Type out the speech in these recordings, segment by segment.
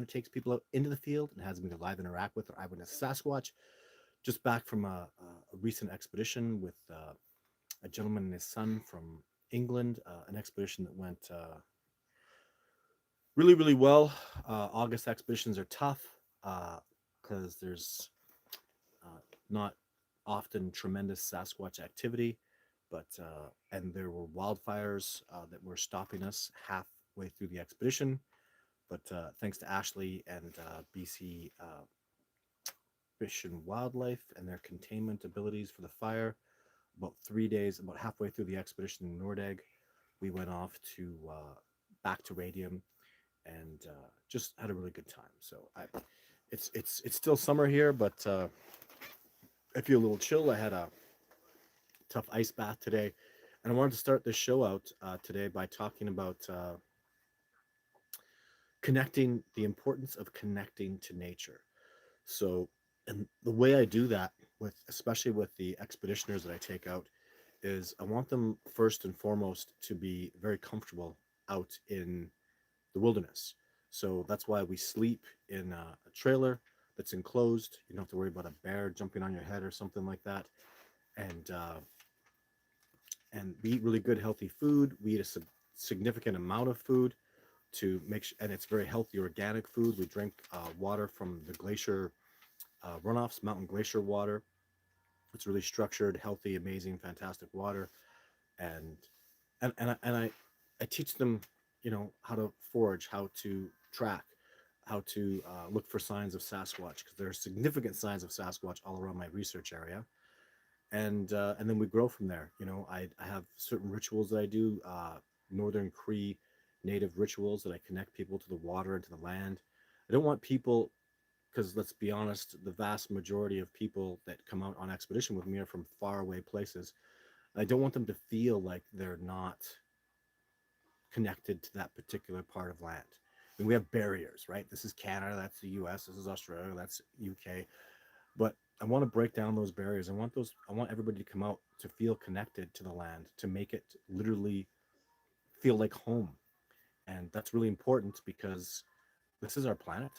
it takes people out into the field and has them to live interact with or eyewitness Sasquatch. Just back from a recent expedition with a gentleman and his son from England, an expedition that went really, really well. August expeditions are tough because there's not often tremendous Sasquatch activity, but and there were wildfires that were stopping us halfway through the expedition. But thanks to Ashley and BC Fish and Wildlife and their containment abilities for the fire, about 3 days, about halfway through the expedition in Nordegg, we went off to back to Radium and just had a really good time. So it's still summer here, but I feel a little chill. I had a tough ice bath today, and I wanted to start this show out today by talking about connecting, the importance of connecting to nature. So, and the way I do that with, especially with the expeditioners that I take out, is I want them first and foremost to be very comfortable out in the wilderness. So that's why we sleep in a trailer that's enclosed. You don't have to worry about a bear jumping on your head or something like that. And and we eat really good, healthy food. We eat a significant amount of food to make sure, and it's very healthy, organic food. We drink water from the glacier runoffs, mountain glacier water. It's really structured, healthy, amazing, fantastic water. And I teach them, how to forage, how to track, how to look for signs of Sasquatch, because there are significant signs of Sasquatch all around my research area. And then we grow from there. I have certain rituals that I do, Northern Cree native rituals that I connect people to the water and to the land. I don't want people, because let's be honest, the vast majority of people that come out on expedition with me are from far away places. I don't want them to feel like they're not connected to that particular part of land. I mean, we have barriers, right? This is Canada, that's the US, this is Australia, that's UK. But I want to break down those barriers. I want everybody to come out to feel connected to the land, to make it literally feel like home. And that's really important because this is our planet.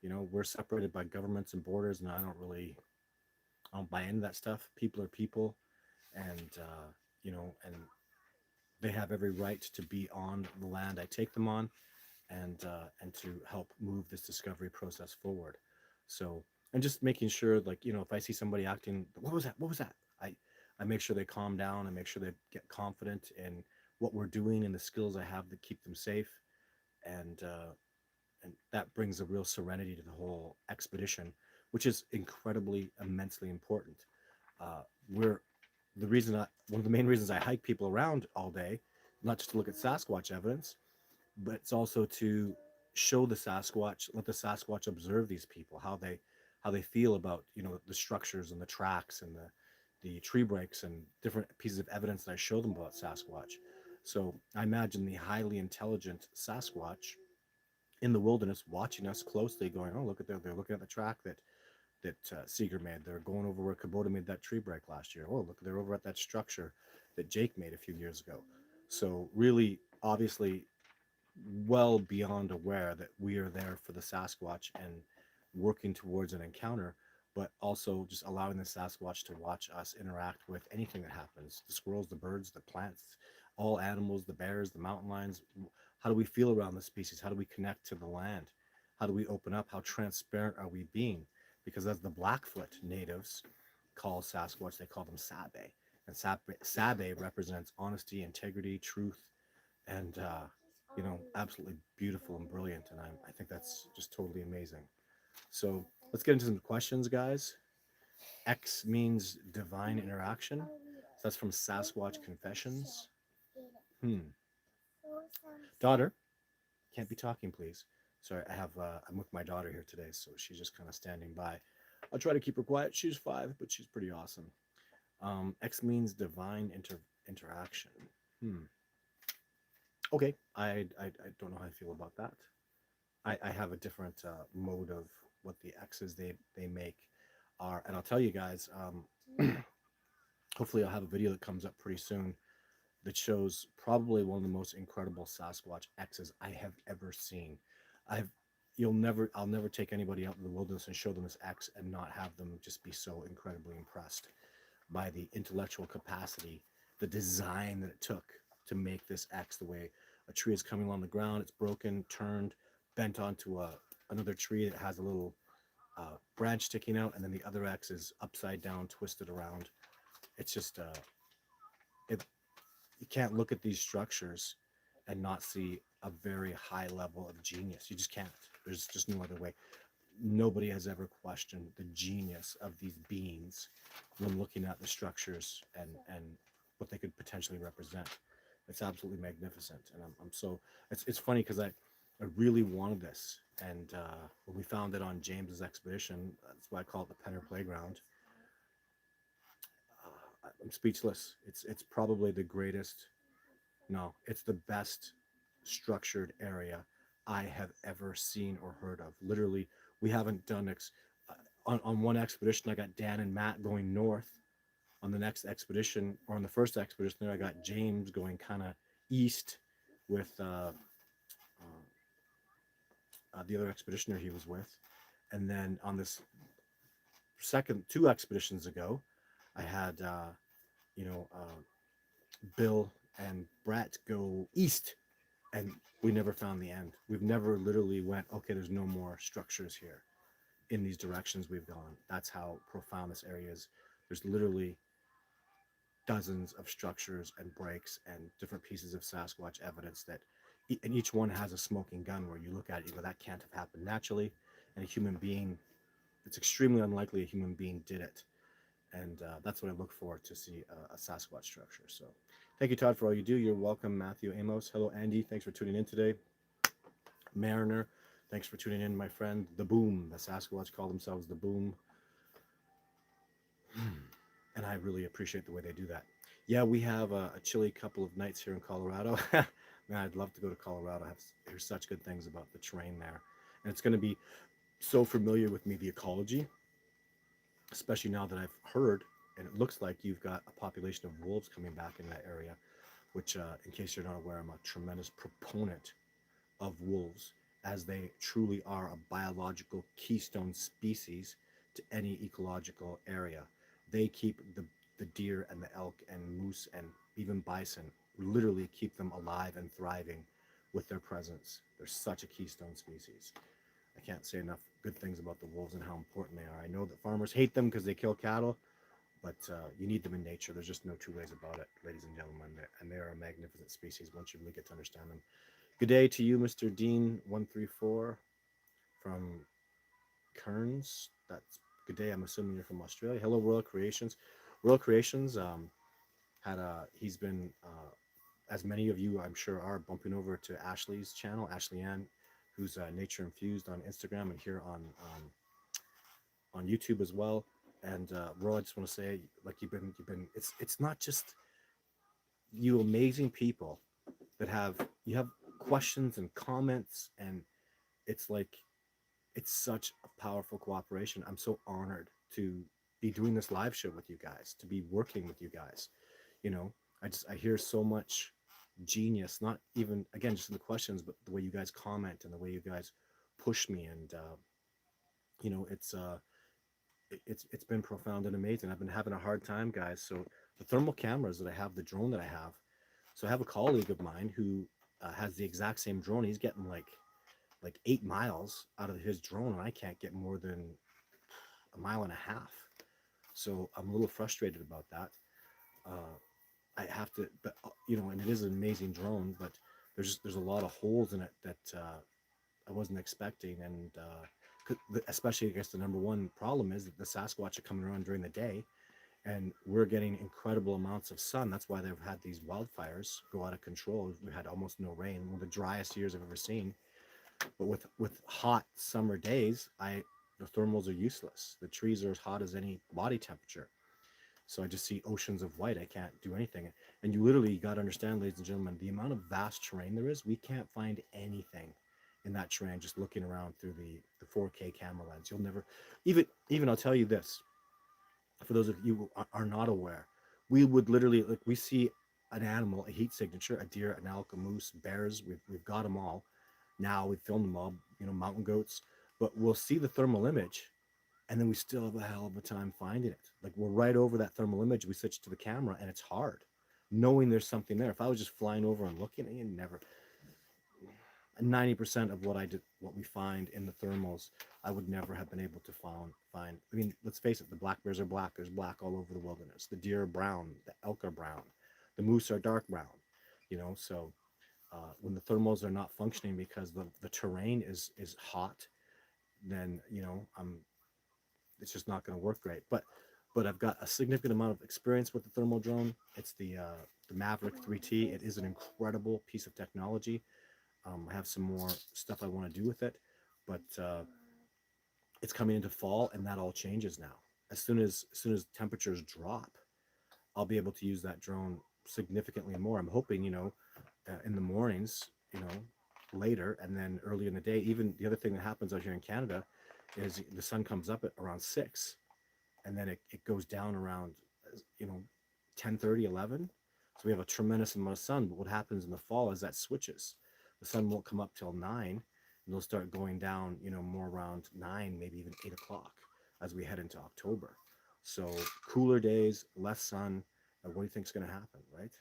We're separated by governments and borders, and I don't buy into that stuff. People are people, and and they have every right to be on the land I take them on, and to help move this discovery process forward. So, and just making sure, like, if I see somebody acting, what was that? What was that? I make sure they calm down. I make sure they get confident in what we're doing and the skills I have to keep them safe, and that brings a real serenity to the whole expedition, which is incredibly, immensely important. We're the reason I, One of the main reasons I hike people around all day, not just to look at Sasquatch evidence, but it's also to show the Sasquatch, let the Sasquatch observe these people, how they feel about the structures and the tracks and the tree breaks and different pieces of evidence that I show them about Sasquatch. So I imagine the highly intelligent Sasquatch in the wilderness watching us closely, going, "Oh, look at they're looking at the track that Seeger made. They're going over where Kubota made that tree break last year. Oh, look, they're over at that structure that Jake made a few years ago." So really, obviously, well beyond aware that we are there for the Sasquatch and working towards an encounter, but also just allowing the Sasquatch to watch us interact with anything that happens: the squirrels, the birds, the plants, all animals, the bears, the mountain lions. How do we feel around the species? How do we connect to the land? How do we open up? How transparent are we being? Because as the Blackfoot natives call Sasquatch, they call them Sabe. And Sabe represents honesty, integrity, truth, and absolutely beautiful and brilliant. And I think that's just totally amazing. So let's get into some questions, guys. X means divine interaction. So that's from Sasquatch Confessions. Hmm. Daughter, can't be talking, please. Sorry, I'm with my daughter here today, so she's just kind of standing by. I'll try to keep her quiet. She's 5, but she's pretty awesome. X means divine interaction. Hmm. Okay, I don't know how I feel about that. I have a different mode of what the X's they make are, and I'll tell you guys. Hopefully, I'll have a video that comes up pretty soon that shows probably one of the most incredible Sasquatch X's I have ever seen. I've I'll never take anybody out in the wilderness and show them this X and not have them just be so incredibly impressed by the intellectual capacity, the design that it took to make this X the way a tree is coming along the ground. It's broken, turned, bent onto another tree that has a little branch sticking out, and then the other X is upside down, twisted around. It's just it. You can't look at these structures and not see a very high level of genius. You just can't. There's just no other way. Nobody has ever questioned the genius of these beings when looking at the structures and what they could potentially represent. It's absolutely magnificent, and I'm so it's funny because I really wanted this, and when we found it on James's expedition, that's why I call it the Penner Playground. I'm speechless. It's probably the greatest. No, it's the best structured area I have ever seen or heard of. Literally, we haven't done on one expedition. I got Dan and Matt going north. On the next expedition, or on the first expedition, there I got James going kind of east with the other expeditioner he was with, and then on this second two expeditions ago, I had you know Bill and Brett go east, and we never found the end. We've never literally went, okay, there's no more structures here in these directions we've gone. That's how profound this area is. There's literally dozens of structures and breaks and different pieces of Sasquatch evidence that, and each one has a smoking gun where you look at it, you go, that can't have happened naturally. And a human being, it's extremely unlikely a human being did it. And that's what I look for to see a Sasquatch structure. So thank you, Todd, for all you do. You're welcome, Matthew Amos. Hello, Andy. Thanks for tuning in today. Mariner, thanks for tuning in, my friend. The Boom. The Sasquatch call themselves the Boom. And I really appreciate the way they do that. Yeah, we have a chilly couple of nights here in Colorado. Man, I'd love to go to Colorado. I hear such good things about the terrain there. And it's going to be so familiar with me, the ecology, especially now that I've heard, and it looks like you've got a population of wolves coming back in that area, which, in case you're not aware, I'm a tremendous proponent of wolves, as they truly are a biological keystone species to any ecological area. They keep the deer and the elk and moose and even bison, literally keep them alive and thriving with their presence. They're such a keystone species. I can't say enough good things about the wolves and how important they are. I know that farmers hate them because they kill cattle, but you need them in nature. There's just no two ways about it, ladies and gentlemen. And they are a magnificent species once you really get to understand them. Good day to you, Mr. Dean134 from Kearns. That's good day. I'm assuming you're from Australia. Hello, Royal Creations. Royal Creations he's been, as many of you I'm sure are, bumping over to Ashley's channel, Ashley Ann, who's Nature Infused on Instagram and here on YouTube as well. And Royal, I just want to say, like you've been, it's not just you amazing people that you have questions and comments, and it's like it's such a powerful cooperation. I'm so honored to be doing this live show with you guys, to be working with you guys. You know, I hear so much genius, not even again just in the questions, but the way you guys comment and the way you guys push me, and you know, it's been profound and amazing. I've been having a hard time, guys. So the thermal cameras that I have, the drone that I have, so I have a colleague of mine who has the exact same drone. He's getting like 8 miles out of his drone, and I can't get more than a mile and a half. So I'm a little frustrated about that. I have to, but you know, and it is an amazing drone, but there's a lot of holes in it that I wasn't expecting, and especially I guess the number one problem is that the Sasquatch are coming around during the day, and we're getting incredible amounts of sun. That's why they've had these wildfires go out of control. We had almost no rain, one of the driest years I've ever seen. But with hot summer days, the thermals are useless. The trees are as hot as any body temperature. So I just see oceans of white. I can't do anything. And you literally got to understand, ladies and gentlemen, the amount of vast terrain there is. We can't find anything in that terrain just looking around through the 4K camera lens. You'll never, even I'll tell you this, for those of you who are not aware, we would literally, like, we see an animal, a heat signature, a deer, an elk, a moose, bears. We've got them all. Now we've filmed them all, mountain goats, but we'll see the thermal image and then we still have a hell of a time finding it. Like we're right over that thermal image, we switch to the camera and it's hard knowing there's something there. If I was just flying over and looking, you never, 90% of what we find in the thermals, I would never have been able to find. I mean, let's face it, the black bears are black. There's black all over the wilderness. The deer are brown. The elk are brown. The moose are dark brown. So when the thermals are not functioning because the terrain is hot, then it's just not going to work great. But I've got a significant amount of experience with the thermal drone. It's the Maverick 3T. It is an incredible piece of technology. I have some more stuff I want to do with it, but it's coming into fall, and that all changes now. As soon as temperatures drop, I'll be able to use that drone significantly more. I'm hoping, in the mornings, later, and then early in the day. Even the other thing that happens out here in Canada is the sun comes up at around 6, and then it goes down around, you know, 10:30, 11. So we have a tremendous amount of sun. But what happens in the fall is that switches. The sun won't come up till 9, and it'll start going down, more around 9, maybe even 8 o'clock as we head into October. So cooler days, less sun. What do you think is going to happen, right?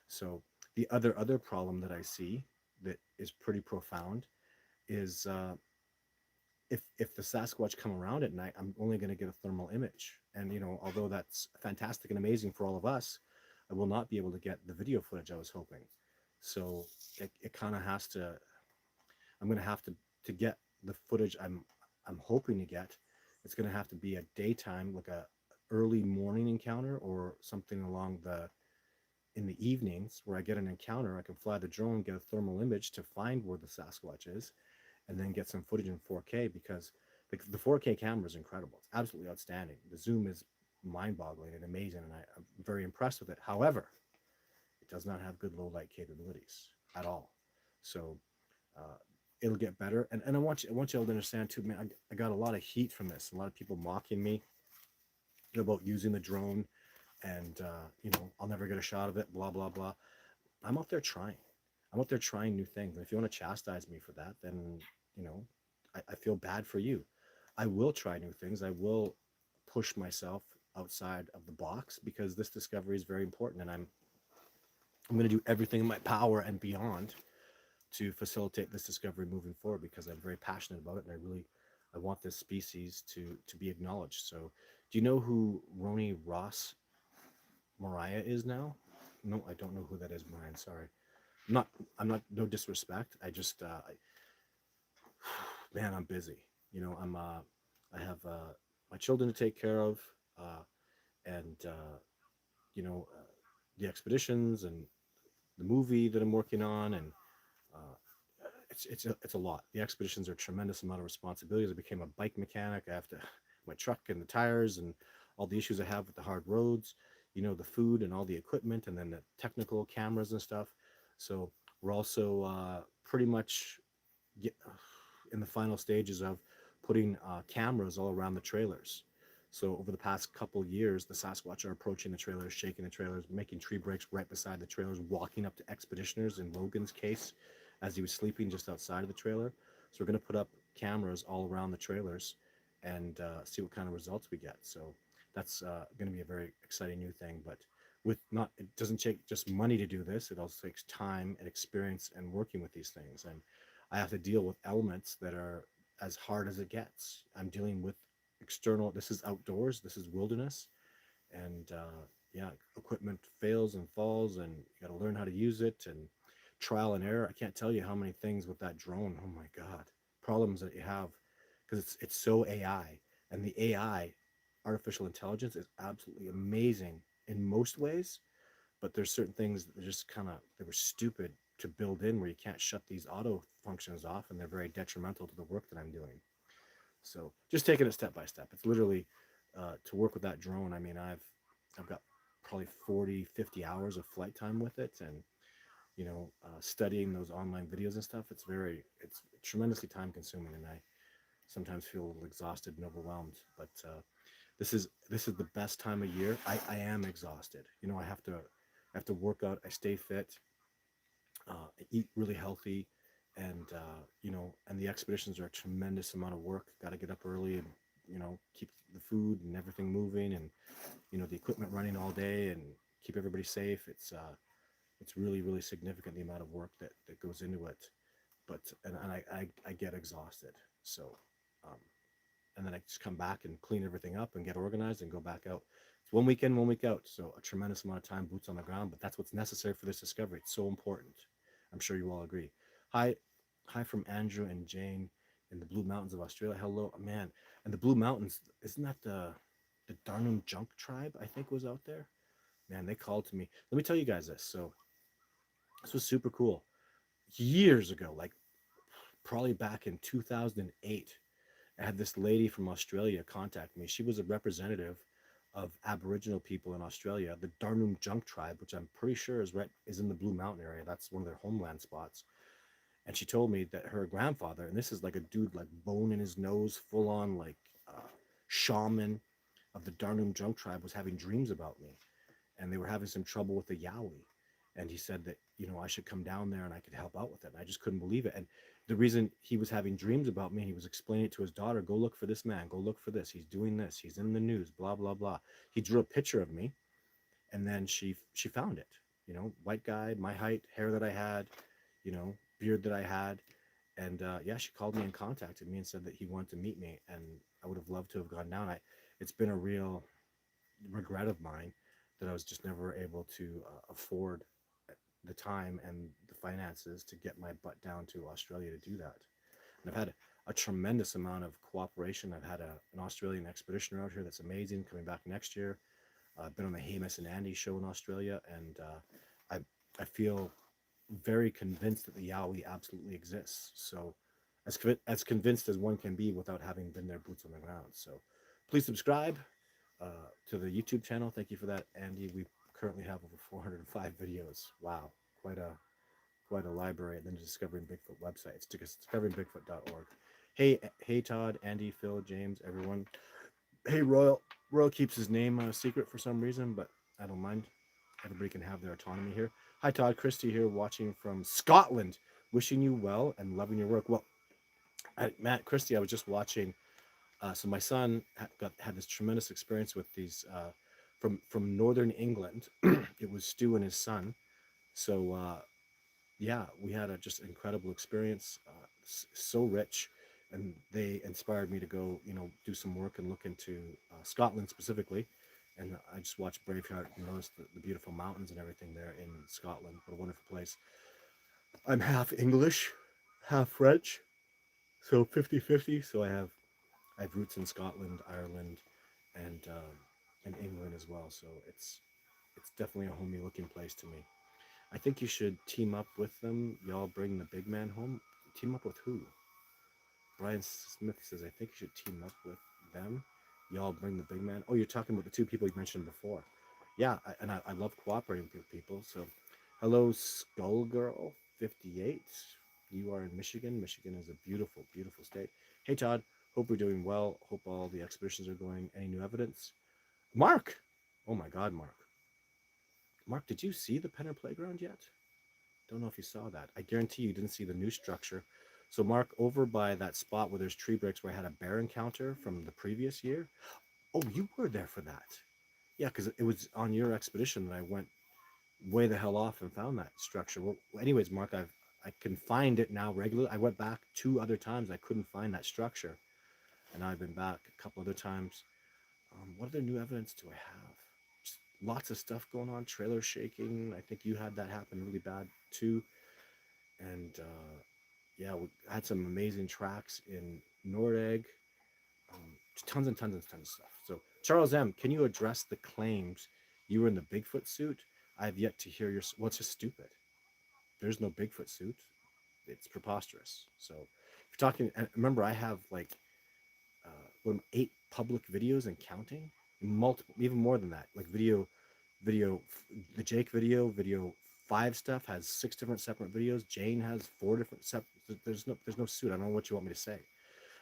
So the other problem that I see that is pretty profound is if the Sasquatch come around at night, I'm only going to get a thermal image. And, although that's fantastic and amazing for all of us, I will not be able to get the video footage I was hoping. So it kind of has to, I'm going to have to get the footage I'm hoping to get. It's going to have to be a daytime, like a early morning encounter or something in the evenings where I get an encounter. I can fly the drone, get a thermal image to find where the Sasquatch is, and then get some footage in 4K, because the 4K camera is incredible. It's absolutely outstanding. The zoom is mind-boggling and amazing, and I'm very impressed with it. However, it does not have good low light capabilities at all. So it'll get better. And I want you all to understand too, man, I got a lot of heat from this. A lot of people mocking me about using the drone, and I'll never get a shot of it, blah blah blah. I'm out there trying. I'm out there trying new things. And if you want to chastise me for that, then I feel bad for you. I will try new things. I will push myself outside of the box, because this discovery is very important, and I'm going to do everything in my power and beyond to facilitate this discovery moving forward, because I'm very passionate about it, and I want this species to be acknowledged. So, do you know who Roni Ross Mariah is now? No, I don't know who that is, Brian. Sorry. I'm not, no disrespect. I just, man, I'm busy. I have my children to take care of, and, you know, the expeditions and the movie that I'm working on, and it's a lot. The expeditions are a tremendous amount of responsibilities. I became a bike mechanic. I have to my truck and the tires and all the issues I have with the hard roads, the food and all the equipment, and then the technical cameras and stuff. So we're also pretty much in the final stages of putting cameras all around the trailers. So over the past couple years, the Sasquatch are approaching the trailers, shaking the trailers, making tree breaks right beside the trailers, walking up to expeditioners. In Logan's case, as he was sleeping just outside of the trailer. So we're going to put up cameras all around the trailers and see what kind of results we get. So that's going to be a very exciting new thing. But it doesn't take just money to do this. It also takes time and experience and working with these things. And I have to deal with elements that are as hard as it gets. I'm dealing with external. This is outdoors. This is wilderness, and yeah, equipment fails and falls, and you got to learn how to use it, and trial and error. I can't tell you how many things with that drone. Oh my God, problems that you have, because it's so AI, and the AI, artificial intelligence, is absolutely amazing in most ways, but there's certain things that they were stupid to build in, where you can't shut these auto functions off, and they're very detrimental to the work that I'm doing. So just taking it step by step. It's literally to work with that drone. I mean, I've got probably 40, 50 hours of flight time with it, and studying those online videos and stuff. It's tremendously time consuming, and I sometimes feel a little exhausted and overwhelmed. But this is the best time of year. I am exhausted. I have to work out. I stay fit. I eat really healthy, And and the expeditions are a tremendous amount of work. Got to get up early and keep the food and everything moving, and the equipment running all day, and keep everybody safe. It's really, really significant, the amount of work that goes into it. But and I get exhausted. So um, and then I just come back and clean everything up and get organized and go back out. It's 1 week in, 1 week out. So a tremendous amount of time, boots on the ground, but that's what's necessary for this discovery. It's so important. I'm sure you all agree. Hi, hi from Andrew and Jane in the Blue Mountains of Australia. Hello, man. And the Blue Mountains, isn't that the Darnum Junk tribe? I think was out there. Man, they called to me. Let me tell you guys this. So this was super cool. Years ago, like probably back in 2008, I had this lady from Australia contact me. She was a representative of Aboriginal people in Australia, the Darnum Junk tribe, which I'm pretty sure is in the Blue Mountain area. That's one of their homeland spots. And she told me that her grandfather, and this is like a dude like bone in his nose, full on like shaman of the Darnum Junk tribe, was having dreams about me, and they were having some trouble with the Yowie. And he said that I should come down there and I could help out with it. And I just couldn't believe it. And the reason he was having dreams about me, he was explaining it to his daughter. Go look for this man. Go look for this. He's doing this. He's in the news. Blah blah blah. He drew a picture of me, and then she found it. White guy, my height, hair that I had, beard that I had, and yeah, she called me and contacted me and said that he wanted to meet me, and I would have loved to have gone down. It's been a real regret of mine that I was just never able to afford the time and the finances to get my butt down to Australia to do that. And I've had a tremendous amount of cooperation. I've had an Australian expeditioner out here that's amazing, coming back next year. I've been on the Hamish and Andy show in Australia, and I feel very convinced that the Yowie absolutely exists. So as convinced as one can be without having been there, boots on the ground. So please subscribe to the YouTube channel. Thank you for that, Andy. We currently have over 405 videos. Wow, quite a library. And then the Discovering Bigfoot website. It's discoveringbigfoot.org. Hey, Todd, Andy, Phil, James, everyone. Hey, Royal. Royal keeps his name secret for some reason, but I don't mind. Everybody can have their autonomy here. Hi, Todd. Christy here, watching from Scotland. Wishing you well and loving your work. Well, Matt, Christy, I was just watching. So my son had this tremendous experience with these from northern England. It was Stu and his son. So yeah, we had a just incredible experience. So rich, and they inspired me to go, do some work and look into Scotland specifically. And I just watched Braveheart and noticed the beautiful mountains and everything there in Scotland. What a wonderful place. I'm half English, half French, so 50-50. So I have roots in Scotland, Ireland, and England as well. So it's definitely a homey looking place to me. I think you should team up with them. Y'all bring the big man home. Team up with who? Brian Smith says, I think you should team up with them. Y'all bring the big man. Oh, you're talking about the two people you mentioned before. Yeah, I love cooperating with people. So, hello, Skullgirl 58. You are in Michigan. Michigan is a beautiful, beautiful state. Hey, Todd. Hope we're doing well. Hope all the expeditions are going. Any new evidence? Mark! Oh my God, Mark. Mark, did you see the Penner Playground yet? Don't know if you saw that. I guarantee you didn't see the new structure. So, Mark, over by that spot where there's tree breaks where I had a bear encounter from the previous year. Oh, you were there for that. Yeah, because it was on your expedition that I went way the hell off and found that structure. Well, anyways, Mark, I can find it now regularly. I went back 2 other times. I couldn't find that structure, and I've been back a couple other times. What other new evidence do I have? Just lots of stuff going on. Trailer shaking. I think you had that happen really bad too. And yeah, we had some amazing tracks in Nordegg. Tons and tons and tons of stuff. So, Charles M., can you address the claims you were in the Bigfoot suit? I have yet to hear your. Well, it's just stupid. There's no Bigfoot suit. It's preposterous. So, if you're talking, and remember, I have like 8 public videos and counting, multiple, even more than that. Like video, the Jake video 5 stuff has 6 different separate videos. Jane has 4 different separate. There's no suit. I don't know what you want me to say.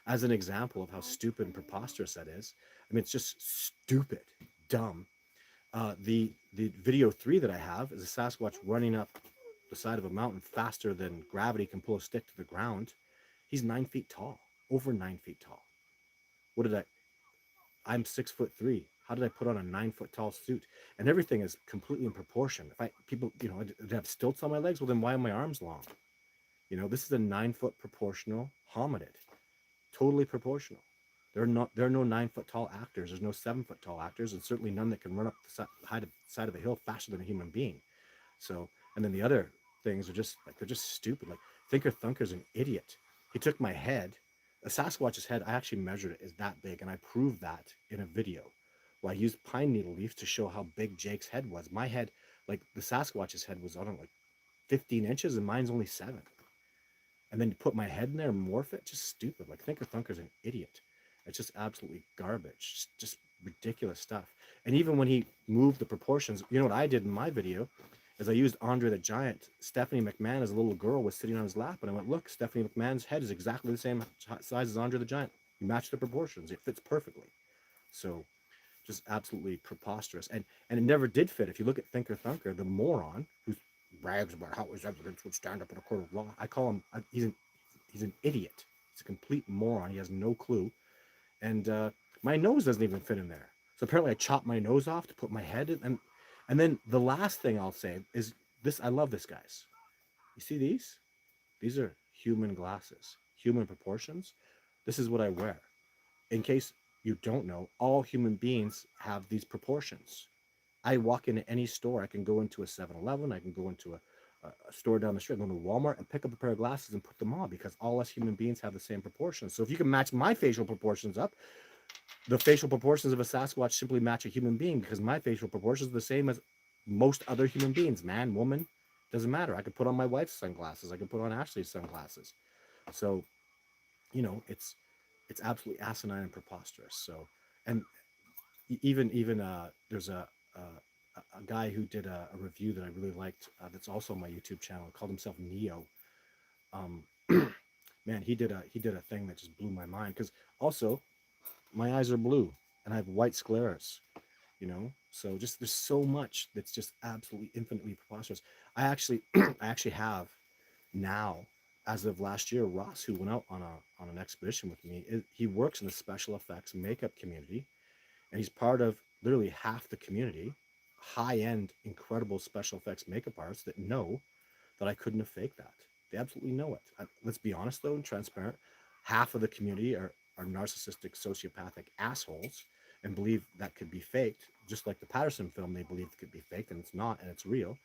As an example of how stupid and preposterous that is. I mean, it's just stupid, dumb. The video 3 that I have is a Sasquatch running up the side of a mountain faster than gravity can pull a stick to the ground. He's 9 feet tall, over 9 feet tall. What did I? I'm 6'3". How did I put on a 9 foot tall suit? And everything is completely in proportion. If I people, I have stilts on my legs. Well, then why are my arms long? This is a 9 foot proportional hominid, totally proportional. There are no 9 foot tall actors. There's no 7 foot tall actors, and certainly none that can run up the side of a hill faster than a human being. So, and then the other things are just like they're just stupid. Like Thinker Thunker's an idiot. He took my head. A Sasquatch's head, I actually measured it, is that big, and I proved that in a video. Well, I used pine needle leaves to show how big Jake's head was. My head, like the Sasquatch's head, was I don't know, like 15 inches, and mine's only 7. And then to put my head in there and morph it, just stupid. Like Thinker Thunker's an idiot. It's just absolutely garbage, just ridiculous stuff. And even when he moved the proportions, you know what I did in my video is I used Andre the Giant. Stephanie McMahon as a little girl was sitting on his lap, and I went, look, Stephanie McMahon's head is exactly the same size as Andre the Giant. You match the proportions. It fits perfectly. So just absolutely preposterous. And it never did fit. If you look at Thinker Thunker, the moron who brags about how his evidence would stand up in a court of law, I call him, he's an idiot. He's a complete moron. He has no clue. And my nose doesn't even fit in there. So apparently I chopped my nose off to put my head in. And then the last thing I'll say is this. I love this, guys. You see these? These are human glasses, human proportions. This is what I wear. In case you don't know, all human beings have these proportions. I walk into any store. I can go into a 7-Eleven. I can go into a store down the street, go to Walmart and pick up a pair of glasses and put them on because all us human beings have the same proportions. So if you can match my facial proportions up, the facial proportions of a Sasquatch simply match a human being because my facial proportions are the same as most other human beings, man, woman, doesn't matter. I could put on my wife's sunglasses. I could put on Ashley's sunglasses. So, it's absolutely asinine and preposterous. So, and even there's a guy who did a review that I really liked. That's also on my YouTube channel. Called himself Neo. Um, Man, he did a thing that just blew my mind because also my eyes are blue and I have white scleras. So just there's so much that's just absolutely infinitely preposterous. I actually have now, as of last year, Ross, who went out on an expedition with me, he works in the special effects makeup community, and he's part of literally half the community, high-end, incredible special effects makeup artists that know that I couldn't have faked that. They absolutely know it. Let's be honest, though, and transparent. Half of the community are narcissistic, sociopathic assholes and believe that could be faked, just like the Patterson film. They believe it could be faked, and it's not, and it's real.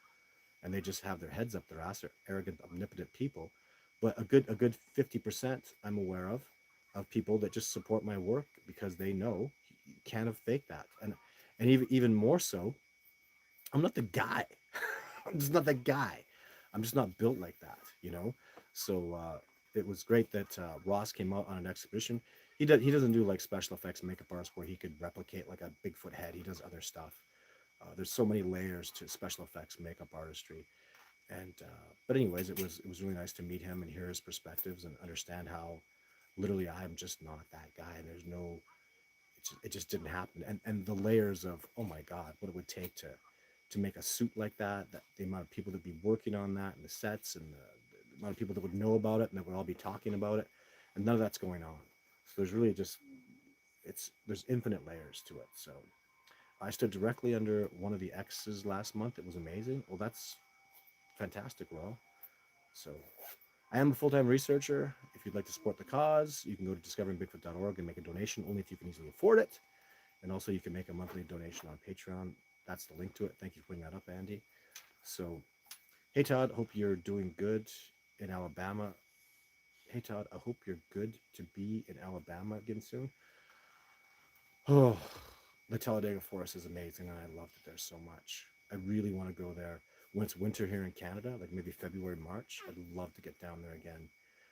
And they just have their heads up their ass. They're arrogant, omnipotent people. But a good 50% I'm aware of people that just support my work because they know you can't have faked that. And even more so, I'm not the guy. I'm just not that guy. I'm just not built like that. So it was great that Ross came out on an exhibition. He doesn't do like special effects makeup artists where he could replicate like a Bigfoot head. He does other stuff. There's so many layers to special effects makeup artistry. And but anyways, it was really nice to meet him and hear his perspectives and understand how literally I'm just not that guy. And there's no, it just didn't happen. And the layers of, oh my God, what it would take to make a suit like that, the amount of people that would be working on that, and the sets, and the amount of people that would know about it and that would all be talking about it, and none of that's going on. So there's really just there's infinite layers to it. So I stood directly under one of the X's last month. It was amazing. Well, that's fantastic, Will. So I am a full-time researcher. If you'd like to support the cause, you can go to discoveringbigfoot.org and make a donation only if you can easily afford it. And also you can make a monthly donation on Patreon. That's the link to it. Thank you for putting that up, Andy. So, hey, Todd, hope you're doing good in Alabama. Hey, Todd, I hope you're good to be in Alabama again soon. Oh, the Talladega Forest is amazing, and I loved it there so much. I really want to go there when it's winter here in Canada, like maybe February, March. I'd love to get down there again.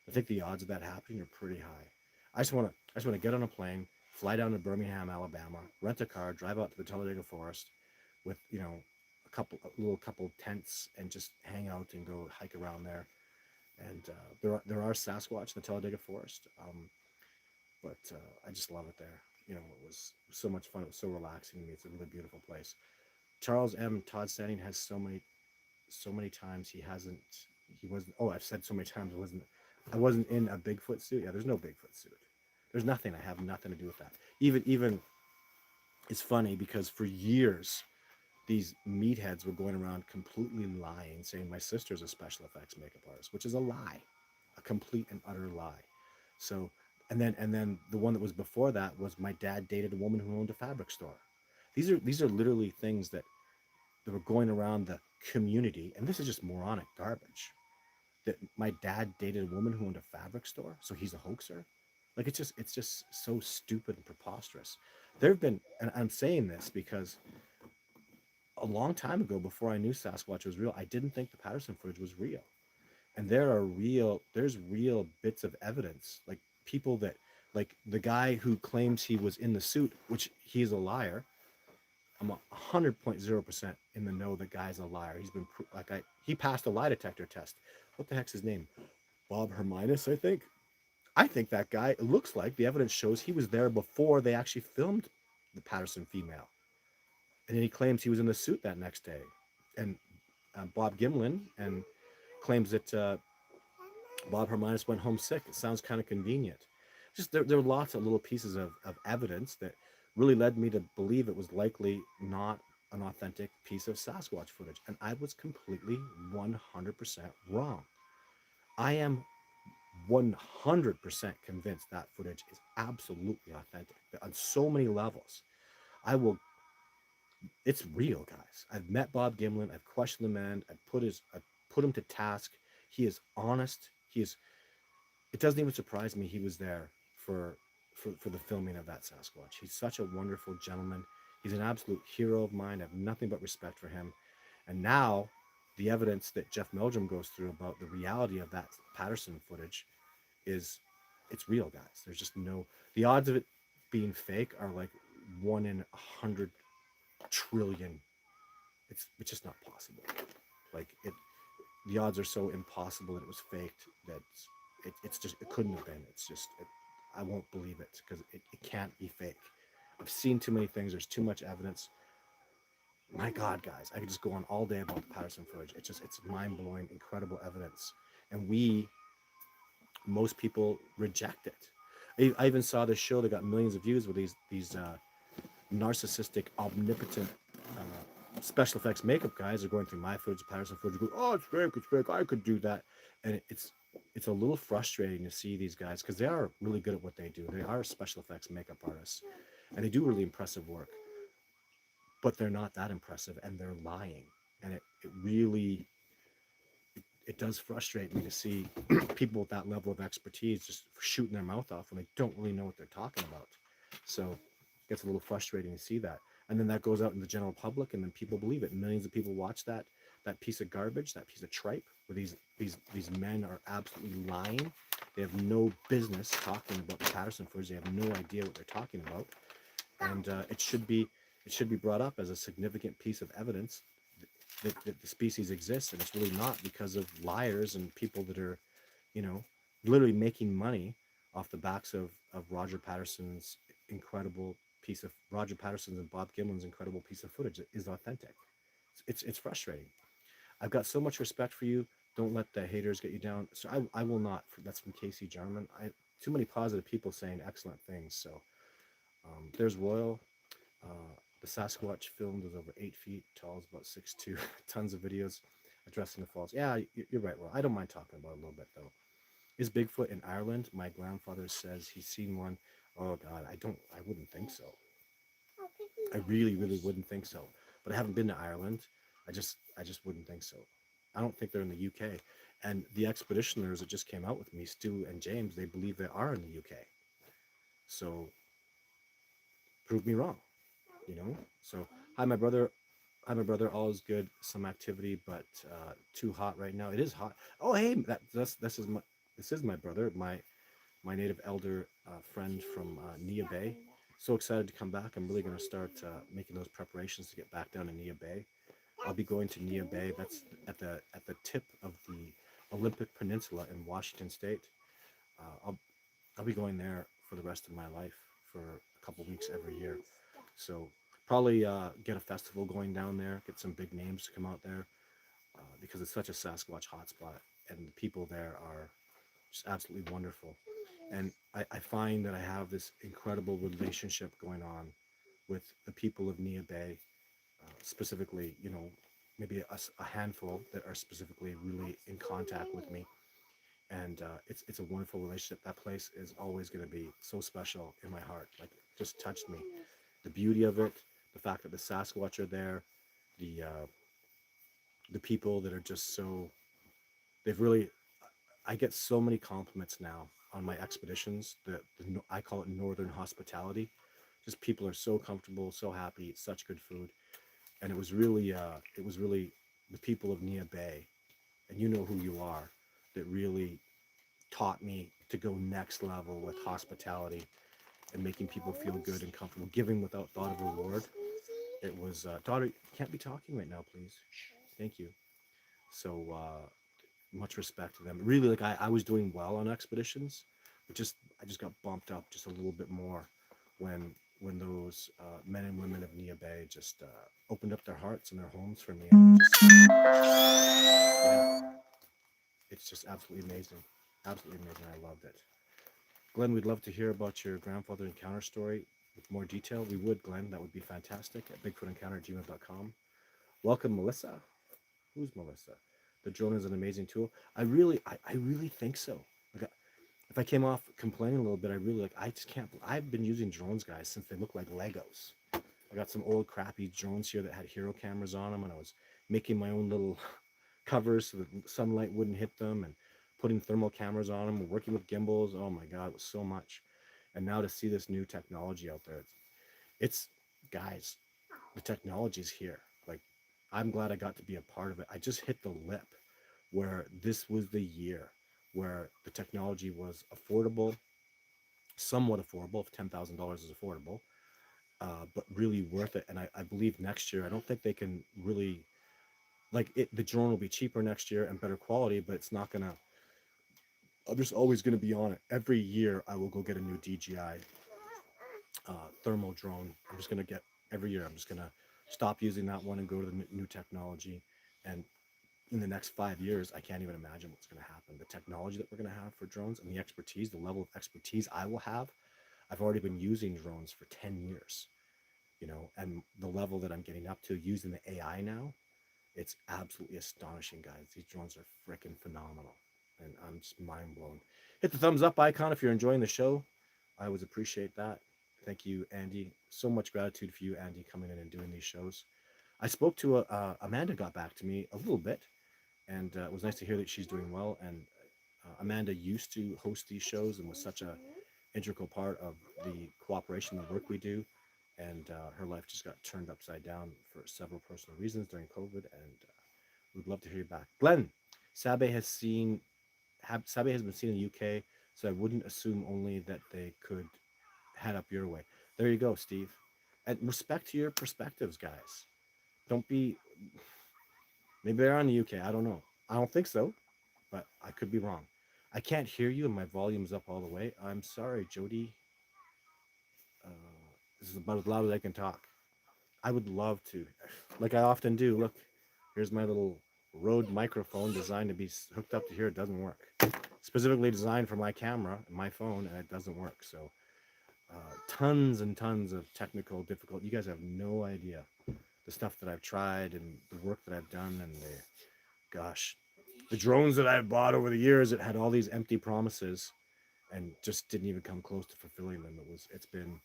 I think the odds of that happening are pretty high. I just want to get on a plane, fly down to Birmingham, Alabama, rent a car, drive out to the Talladega Forest with a little couple tents, and just hang out and go hike around there. And there are Sasquatch in the Talladega Forest, but I just love it there. It was so much fun. It was so relaxing to me. It's a really beautiful place. Charles M. Todd Standing has so many so many times he wasn't. Oh, I've said so many times I wasn't in a Bigfoot suit. Yeah, there's no Bigfoot suit. There's nothing. I have nothing to do with that. Even it's funny because for years these meatheads were going around completely lying, saying my sister's a special effects makeup artist, which is a lie, a complete and utter lie. So, and then the one that was before that was my dad dated a woman who owned a fabric store. These are literally things that were going around the community, and this is just moronic garbage. That my dad dated a woman who owned a fabric store, so he's a hoaxer. Like it's just so stupid and preposterous. There have been, and I'm saying this because a long time ago, before I knew Sasquatch was real, I didn't think the Patterson footage was real. And there's real bits of evidence, like people that, like the guy who claims he was in the suit, which he's a liar. I'm 100.0% in the know the guy's a liar. He's been he passed a lie detector test. What the heck's his name? Bob Herminus, I think. I think that guy, it looks like the evidence shows he was there before they actually filmed the Patterson female. And then he claims he was in the suit that next day. And Bob Gimlin and claims that Bob Herminus went home sick. It sounds kind of convenient. Just there are lots of little pieces of evidence that really led me to believe it was likely not an authentic piece of Sasquatch footage. And I was completely 100% wrong. I am 100% convinced that footage is absolutely authentic on so many levels. I will, it's real, guys. I've met Bob Gimlin. I've questioned the man. I've put him to task. He is honest. It doesn't even surprise me he was there for the filming of that Sasquatch. He's such a wonderful gentleman. He's an absolute hero of mine. I have nothing but respect for him. And now the evidence that Jeff Meldrum goes through about the reality of that Patterson footage is, it's real, guys. There's just no, the odds of it being fake are like 1 in 100 trillion. It's just not possible. Like the odds are so impossible that it was faked that it's just, it couldn't have been. It's just I won't believe it because it can't be fake. I've seen too many things. There's too much evidence. My God, guys, I could just go on all day about the Patterson footage. It's mind blowing, incredible evidence, and most people reject it. I even saw this show that got millions of views with these narcissistic, omnipotent special effects makeup guys are going through my footage, Patterson footage, going, oh, it's fake, I could do that. And it's a little frustrating to see these guys because they are really good at what they do. They are special effects makeup artists, and they do really impressive work, but they're not that impressive, and they're lying. And it really, it does frustrate me to see people with that level of expertise just shooting their mouth off when they don't really know what they're talking about. So it gets a little frustrating to see that. And then that goes out in the general public, and then people believe it. Millions of people watch that piece of garbage, that piece of tripe, where these men are absolutely lying. They have no business talking about the Patterson footage. They have no idea what they're talking about, and it should be brought up as a significant piece of evidence that the species exists, and it's really not because of liars and people that are, you know, literally making money off the backs of Roger Patterson's and Bob Gimlin's incredible piece of footage that is authentic. It's frustrating. I've got so much respect for you. Don't let the haters get you down. So I will not. That's from Casey Jarman. Too many positive people saying excellent things. So there's Royal. The Sasquatch filmed is over 8 feet tall, is about 6'2". Tons of videos addressing the falls. Yeah, you're right, Royal. I don't mind talking about it a little bit though. Is Bigfoot in Ireland? My grandfather says he's seen one. Oh God, I wouldn't think so. I really, really wouldn't think so. But I haven't been to Ireland. I just wouldn't think so. I don't think they're in the UK. And the expeditioners that just came out with me, Stu and James, they believe they are in the UK. So prove me wrong, you know? So hi my brother. Hi my brother, all is good. Some activity, but too hot right now. It is hot. Oh hey, this is my brother, my native elder friend from Nia Bay. So excited to come back. I'm really going to start making those preparations to get back down to Nia Bay. I'll be going to Nia Bay. That's at the tip of the Olympic Peninsula in Washington State. I'll be going there for the rest of my life for a couple weeks every year. So probably get a festival going down there. Get some big names to come out there. because it's such a Sasquatch hotspot, and the people there are just absolutely wonderful. And I find that I have this incredible relationship going on with the people of Nia Bay, specifically, maybe a handful that are specifically really in contact with me. And it's a wonderful relationship. That place is always going to be so special in my heart. Like, it just touched me. The beauty of it, the fact that the Sasquatch are there, the the people that are just so, they've really, I get so many compliments now on my expeditions. I call it northern hospitality. Just people are so comfortable, so happy, it's such good food. And it was really the people of Nia Bay, and you know who you are, that really taught me to go next level with hospitality and making people feel good and comfortable, giving without thought of reward. It was, daughter, you can't be talking right now, please. Thank you. So much respect to them. Really, like, I was doing well on expeditions, but I just got bumped up just a little bit more when those men and women of Nia Bay just opened up their hearts and their homes for me. And yeah, it's just absolutely amazing. Absolutely amazing. I loved it. Glenn, we'd love to hear about your grandfather encounter story with more detail. We would, Glenn. That would be fantastic at bigfootencounter@gmail.com. Welcome, Melissa. Who's Melissa? The drone is an amazing tool. I really think so. Like, if I came off complaining a little bit, I really like. I just can't. I've been using drones, guys, since they look like Legos. I got some old crappy drones here that had hero cameras on them, and I was making my own little covers so that sunlight wouldn't hit them, and putting thermal cameras on them, and working with gimbals. Oh my God, it was so much. And now to see this new technology out there, it's guys, the technology's here. Like, I'm glad I got to be a part of it. I just hit the lip where this was the year where the technology was affordable, somewhat affordable, if $10,000 is affordable, but really worth it. And I believe next year, I don't think they can really, like, the drone will be cheaper next year and better quality, but it's not gonna, I'm just always gonna be on it. Every year I will go get a new DJI thermal drone. I'm just gonna get, every year I'm just gonna stop using that one and go to the new technology. And in the next 5 years, I can't even imagine what's going to happen. The technology that we're going to have for drones and the expertise, the level of expertise I will have. I've already been using drones for 10 years, and the level that I'm getting up to using the AI now, it's absolutely astonishing, guys. These drones are freaking phenomenal, and I'm just mind blown. Hit the thumbs up icon if you're enjoying the show. I always appreciate that. Thank you, Andy. So much gratitude for you, Andy, coming in and doing these shows. I spoke to Amanda, got back to me a little bit, and it was nice to hear that she's doing well. And Amanda used to host these shows and was such a integral part of the cooperation, the work we do. And her life just got turned upside down for several personal reasons during COVID. And we'd love to hear you back. Glenn, Sabe has Sabe has been seen in the UK, so I wouldn't assume only that they could head up your way. There you go, Steve. And respect to your perspectives, guys. Don't be, maybe they're on the UK. I don't know. I don't think so, but I could be wrong. I can't hear you, and my volume's up all the way. I'm sorry, Jody. Uh, this is about as loud as I can talk. I would love to, like I often do. Look, here's my little Rode microphone designed to be hooked up to here. It doesn't work. Specifically designed for my camera and my phone, and it doesn't work. So, tons and tons of technical difficulty. You guys have no idea the stuff that I've tried and the work that I've done, and gosh, the drones that I've bought over the years, it had all these empty promises and just didn't even come close to fulfilling them. It's been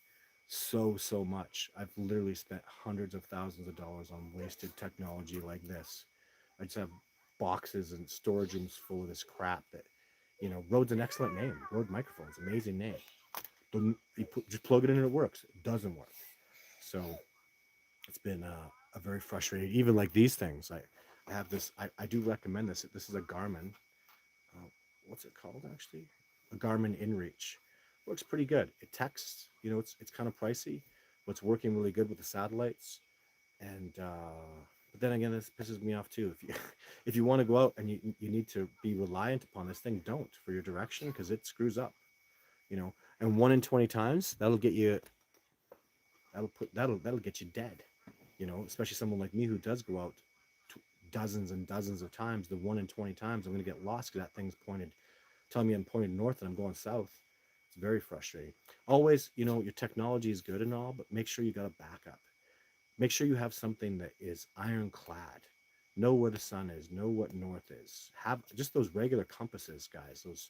so much. I've literally spent hundreds of thousands of dollars on wasted technology like this. I just have boxes and storage rooms full of this crap that, Rode's an excellent name. Rode microphones, amazing name. Just plug it in and it works. It doesn't work. So it's been a very frustrating, even like these things. I have this, I do recommend this. This is a Garmin. What's it called actually? A Garmin InReach. Works pretty good. It texts, it's kind of pricey, but it's working really good with the satellites. And but then again, this pisses me off too. If you if you want to go out and you need to be reliant upon this thing, don't, for your direction, because it screws up. And 1 in 20 times that'll get you, that'll get you dead. Especially someone like me who does go out dozens and dozens of times, the 1 in 20 times I'm going to get lost because that thing's pointed, telling me I'm pointed north and I'm going south. It's very frustrating. Always, your technology is good and all, but make sure you got a backup. Make sure you have something that is ironclad. Know where the sun is, know what north is. Have just those regular compasses, guys, those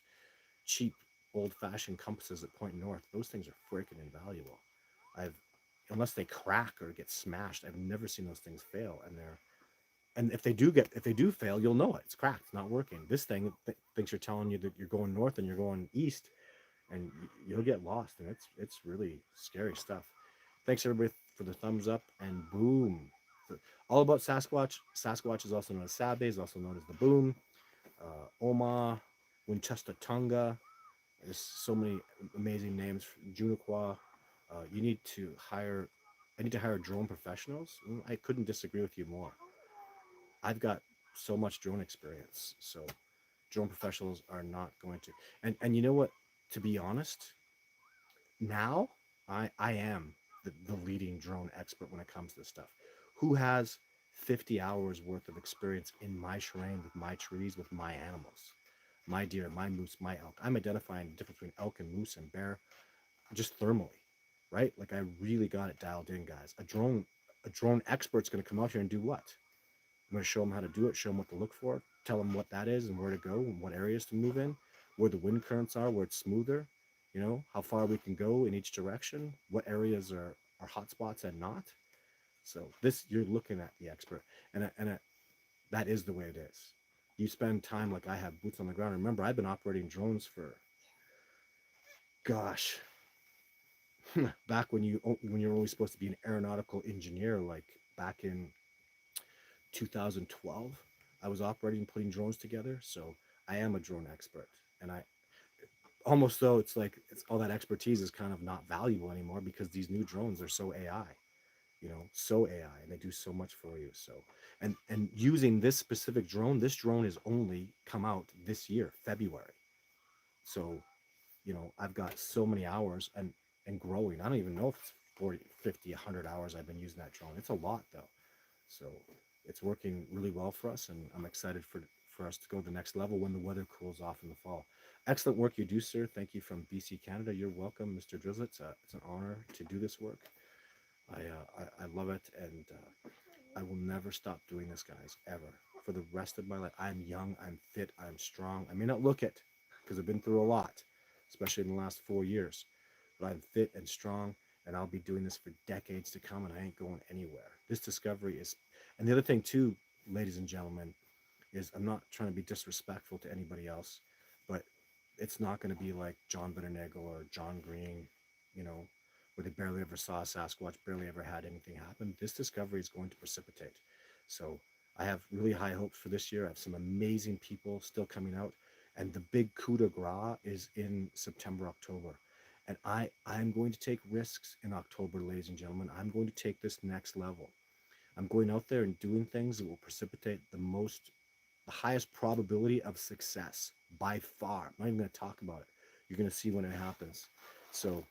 cheap old-fashioned compasses that point north. Those things are freaking invaluable. I've Unless they crack or get smashed, I've never seen those things fail. And if they do fail, you'll know it. It's cracked, it's not working. This thing thinks you're telling you that you're going north and you're going east, and you'll get lost. And it's really scary stuff. Thanks everybody for the thumbs up, and boom. All about Sasquatch. Sasquatch is also known as Sabe, is also known as the boom, Oma, Winchester Tunga. There's so many amazing names. Juniqua. You need to hire. I need to hire drone professionals. I couldn't disagree with you more. I've got so much drone experience, so drone professionals are not going to. And you know what? To be honest, now I am the leading drone expert when it comes to this stuff. Who has 50 hours worth of experience in my terrain with my trees with my animals, my deer, my moose, my elk? I'm identifying the difference between elk and moose and bear just thermally, right? Like I really got it dialed in, guys. A drone expert's going to come out here and do what? I'm going to show them how to do it, show them what to look for, tell them what that is and where to go and what areas to move in, where the wind currents are, where it's smoother, how far we can go in each direction, what areas are hot spots and not. So this, you're looking at the expert, and that is the way it is. You spend time like I have, boots on the ground. Remember, I've been operating drones for, gosh, back when you're only supposed to be an aeronautical engineer, like back in 2012, I was operating, putting drones together. So I am a drone expert, and I almost, though, it's like all that expertise is kind of not valuable anymore because these new drones are so AI, so AI, and they do so much for you. So, and using this drone has only come out this year, February. So, I've got so many hours and growing. I don't even know if it's 40, 50, 100 hours I've been using that drone. It's a lot though. So it's working really well for us, and I'm excited for us to go to the next level when the weather cools off in the fall. Excellent work you do, sir. Thank you from BC, Canada. You're welcome, Mr. Drizzle. It's an honor to do this work. I love it, and I will never stop doing this, guys, ever. For the rest of my life, I'm young, I'm fit, I'm strong. I may not look it because I've been through a lot, especially in the last 4 years, but I'm fit and strong, and I'll be doing this for decades to come, and I ain't going anywhere. This discovery is, and the other thing too, ladies and gentlemen, is I'm not trying to be disrespectful to anybody else, but it's not going to be like John Bitternagle or John Green, you know, where they barely ever saw a Sasquatch, barely ever had anything happen. This discovery is going to precipitate. So I have really high hopes for this year. I have some amazing people still coming out, and the big coup de grace is in September, October. And I'm going to take risks in October, ladies and gentlemen. I'm going to take this next level. I'm going out there and doing things that will precipitate the highest probability of success by far. I'm not even going to talk about it. You're going to see when it happens. So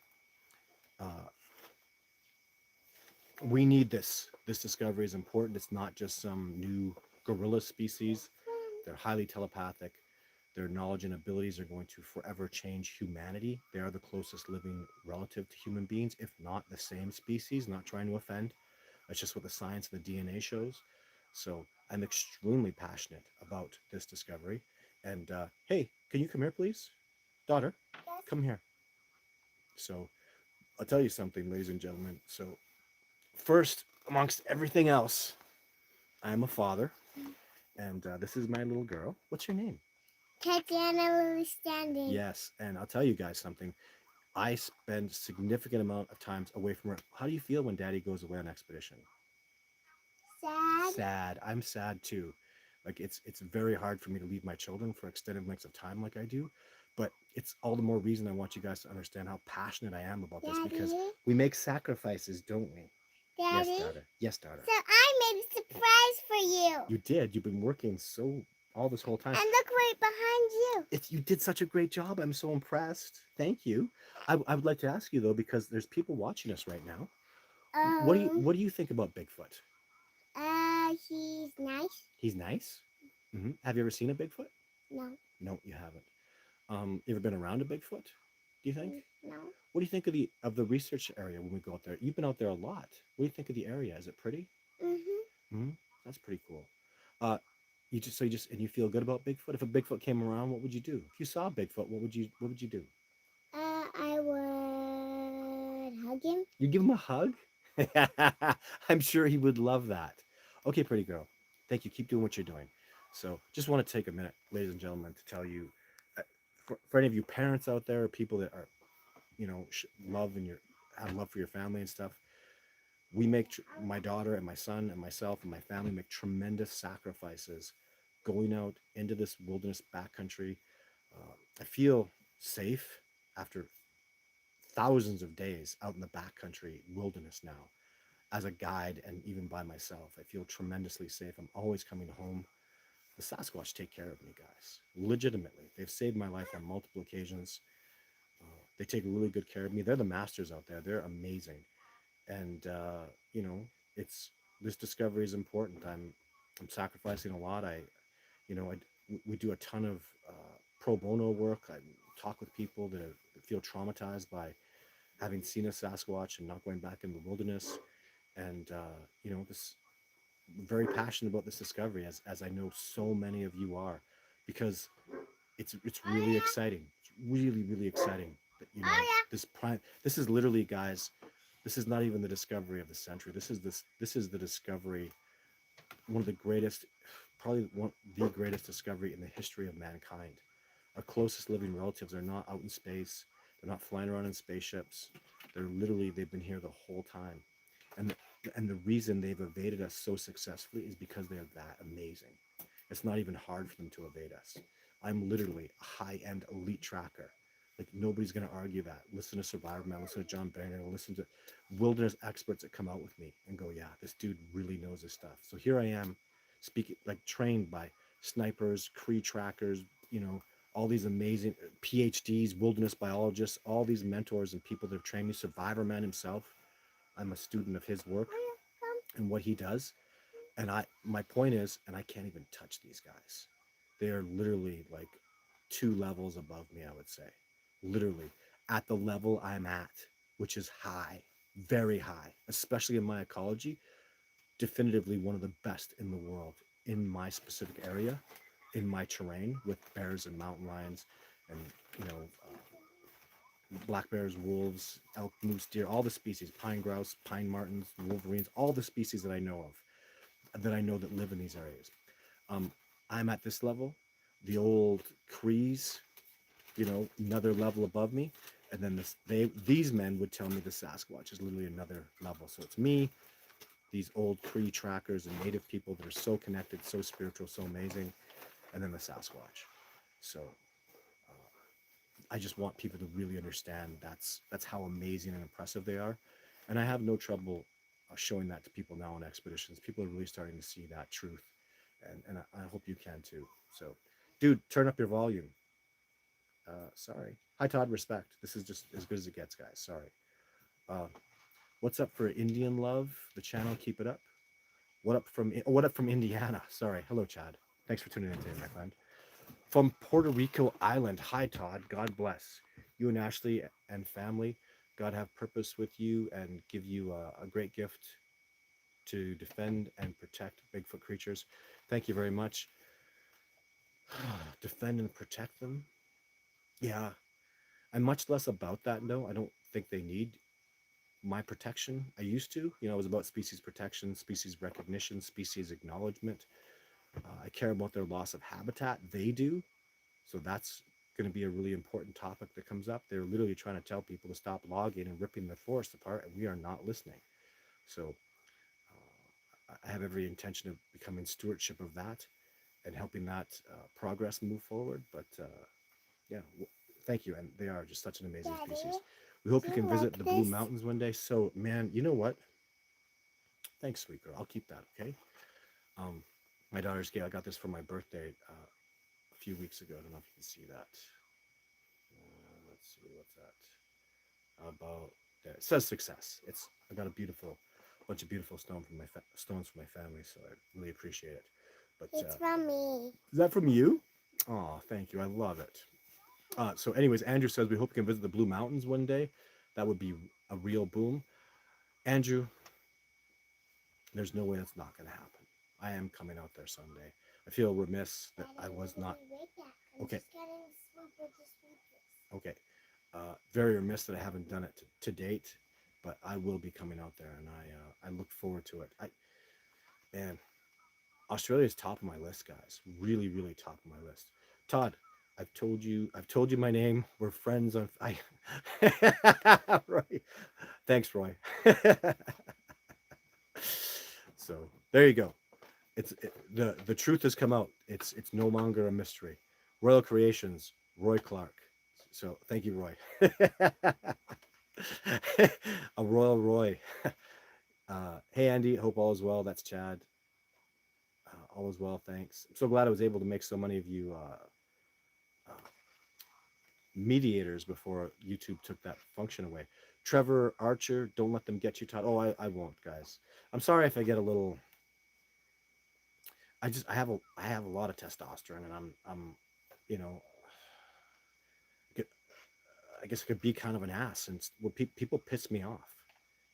uh, we need this. This discovery is important. It's not just some new gorilla species. They're highly telepathic. Their knowledge and abilities are going to forever change humanity. They are the closest living relative to human beings, if not the same species. Not trying to offend. That's just what the science of the DNA shows. So I'm extremely passionate about this discovery. And hey, can you come here, please? Daughter, come here. So I'll tell you something, ladies and gentlemen. So first, amongst everything else, I'm a father. And this is my little girl. What's your name? Tatiana Lily Standing. Yes, and I'll tell you guys something. I spend significant amount of times away from her. How do you feel when Daddy goes away on expedition? Sad. Sad. I'm sad too. Like it's very hard for me to leave my children for extended lengths of time like I do. But it's all the more reason I want you guys to understand how passionate I am about this, because Daddy? we make sacrifices, don't we? Daddy? Yes, daughter. Yes, daughter. So I made a surprise for you. You did. You've been working so all this whole time. And look right behind you. You did such a great job. I'm so impressed. Thank you. I would like to ask you though, because there's people watching us right now. What do you think about Bigfoot? He's nice. He's nice. Have you ever seen a Bigfoot? No. No, you haven't. You ever been around a Bigfoot? Do you think? No. What do you think of the research area when we go out there? You've been out there a lot. What do you think of the area? Is it pretty? Mm-hmm. That's pretty cool. Uh, and you feel good about Bigfoot. If a Bigfoot came around, what would you do? If you saw a Bigfoot, what would you do? I would hug him. You give him a hug? I'm sure he would love that. Okay, pretty girl. Thank you. Keep doing what you're doing. So, just want to take a minute, ladies and gentlemen, to tell you, for any of you parents out there, people that are, love and have love for your family and stuff. We make my daughter and my son and myself and my family make tremendous sacrifices going out into this wilderness backcountry. I feel safe after thousands of days out in the backcountry wilderness now as a guide and even by myself. I feel tremendously safe. I'm always coming home. The Sasquatch take care of me, guys. Legitimately. They've saved my life on multiple occasions. They take really good care of me. They're the masters out there. They're amazing. And, it's this discovery is important. I'm sacrificing a lot. We do a ton of pro bono work. I talk with people that feel traumatized by having seen a Sasquatch and not going back in the wilderness. And, this very passionate about this discovery, as I know so many of you are, because it's really exciting. It's really, really exciting that, this is literally, guys, this is not even the discovery of the century. This is the discovery, one of the greatest, probably the greatest discovery in the history of mankind. Our closest living relatives are not out in space. They're not flying around in spaceships. They've been here the whole time. And the reason they've evaded us so successfully is because they're that amazing. It's not even hard for them to evade us. I'm literally a high-end elite tracker. Like, nobody's going to argue that. Listen to Survivor Man, listen to John Barron, listen to wilderness experts that come out with me and go, yeah, this dude really knows his stuff. So here I am, speaking, like, trained by snipers, Cree trackers, all these amazing PhDs, wilderness biologists, all these mentors and people that have trained me. Survivor Man himself, I'm a student of his work and what he does. And my point is, and I can't even touch these guys. They are literally like 2 levels above me, I would say. Literally at the level I'm at, which is high, very high, especially in my ecology, definitively one of the best in the world in my specific area, in my terrain, with bears and mountain lions and, black bears, wolves, elk, moose, deer, all the species, pine grouse, pine martens, wolverines, all the species that I know that live in these areas. I'm at this level. The old Crees, another level above me, and then these men would tell me the Sasquatch is literally another level. So it's me, these old Cree trackers and native people that are so connected, so spiritual, so amazing, and then the Sasquatch. So I just want people to really understand that's how amazing and impressive they are, and I have no trouble showing that to people now on expeditions. People are really starting to see that truth, and I hope you can too. So, dude, turn up your volume. Sorry. Hi, Todd. Respect. This is just as good as it gets, guys. Sorry. What's up for Indian love? The channel. Keep it up. What up from Indiana? Sorry. Hello, Chad. Thanks for tuning in today, my friend. From Puerto Rico Island. Hi, Todd. God bless you and Ashley and family. God have purpose with you and give you a great gift to defend and protect Bigfoot creatures. Thank you very much. Defend and protect them. Yeah, I'm much less about that. No, I don't think they need my protection. I used to. It was about species protection, species recognition, species acknowledgement. I care about their loss of habitat. They do. So that's going to be a really important topic that comes up. They're literally trying to tell people to stop logging and ripping the forest apart, and we are not listening. So I have every intention of becoming stewardship of that and helping that progress move forward. But yeah, thank you. And they are just such an amazing Daddy, species. We hope you can visit like the Blue this? Mountains one day. So, man, you know what? Thanks, sweet girl. I'll keep that, okay? My daughter's gay. I got this for my birthday a few weeks ago. I don't know if you can see that. Let's see, what's that? About there. It says success. I got a beautiful bunch of beautiful stones from my family, so I really appreciate it. But It's from me. is that from you? Oh, thank you. I love it. So, anyways, Andrew says we hope we can visit the Blue Mountains one day. That would be a real boom. Andrew, there's no way that's not going to happen. I am coming out there someday. I feel remiss that I was not. Okay. Okay. Very remiss that I haven't done it to date, but I will be coming out there, and I look forward to it. Man, Australia is top of my list, guys. Really, really top of my list. Todd, I've told you my name. We're friends on. Roy. Thanks, Roy. So there you go. The truth has come out. It's no longer a mystery. Royal Creations, Roy Clark. So thank you, Roy. A Royal Roy. Hey Andy, hope all is well. That's Chad. All is well, thanks. I'm so glad I was able to make so many of you uh, mediators before YouTube took that function away. Trevor Archer, don't let them get you, Todd. Oh, I won't, guys. I'm sorry if I get a little. I have a lot of testosterone, and I'm you know I guess I could be kind of an ass, and people piss me off.